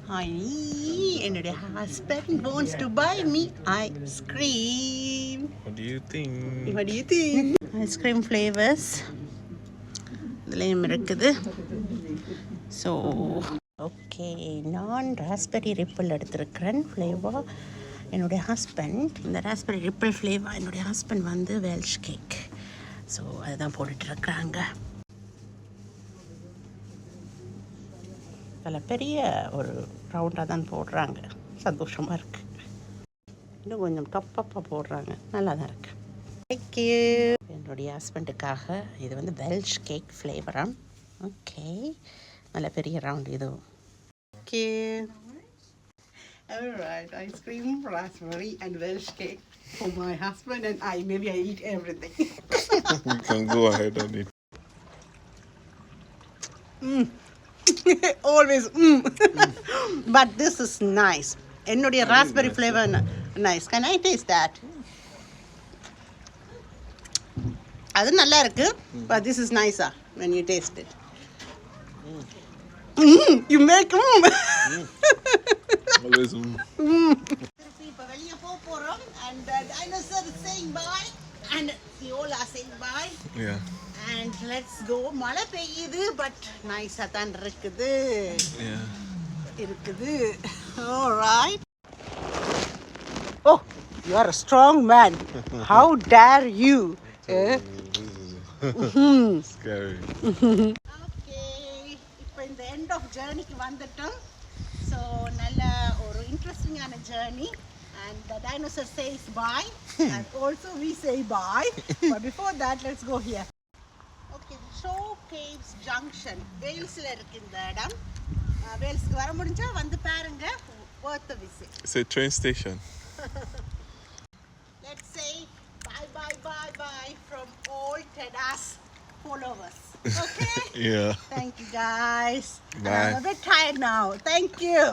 என்னுடைய husband wants to buy me ice cream. What do you think? What do you think? Ice cream flavors இதுலேயும் இருக்குது. So okay, நான் raspberry ripple எடுத்திருக்கிறேன் flavour. என்னுடைய husband இந்த raspberry ripple flavour, என்னுடைய husband வந்து Welsh cake. So அதுதான் போட்டுட்ருக்குறாங்க. அதில் பெரிய ஒரு ரவுண்டாக தான் போடுறாங்க. சந்தோஷமாக இருக்குது. இன்னும் கொஞ்சம் டப்பப்பாக போடுறாங்க. நல்லா தான் இருக்குது. தேங்க்யூ. என்னுடைய ஹஸ்பண்டுக்காக இது வந்து வெல்ஷ் கேக் ஃப்ளேவராக. ஓகே, நல்ல பெரிய ரவுண்ட் இதுவும். Okay. Alright, ice cream, raspberry and Welsh cake for my husband and I. Maybe I eat everything. You can go ahead and eat. Always But this is nice. என்னுடைய raspberry flavor nice. Can I taste that? அது நல்லா இருக்கு. But this is nicer when you taste it. You make Always. இப்போ வெளியே போகிறோம் and dinosaur is saying bye and Viola saying bye. Yeah. And let's go. மழை பெய்யுது but நைஸாக தான் இருக்குது. Yeah. இருக்குது. All right. Oh, you are a strong man. How dare you? Scary. இப்போ இந்த எண்ட் ஆஃப் ஜேர்னிக்கு வந்துட்டோம். ஸோ நல்ல ஒரு இன்ட்ரெஸ்டிங்கான journey. And the dinosaur says bye. And also we say bye. But before that, let's go here. Okay, Show Caves Junction. வேல்ஸ்ல இருக்கு இந்த இடம். வேல்ஸ்க்கு வர முடிஞ்சா வந்து பாருங்க. Worth a visit. It's a train station. Let's say bye from all Tedas followers. Okay? Yeah. Thank you guys. Bye. I'm a bit tired now. Thank you.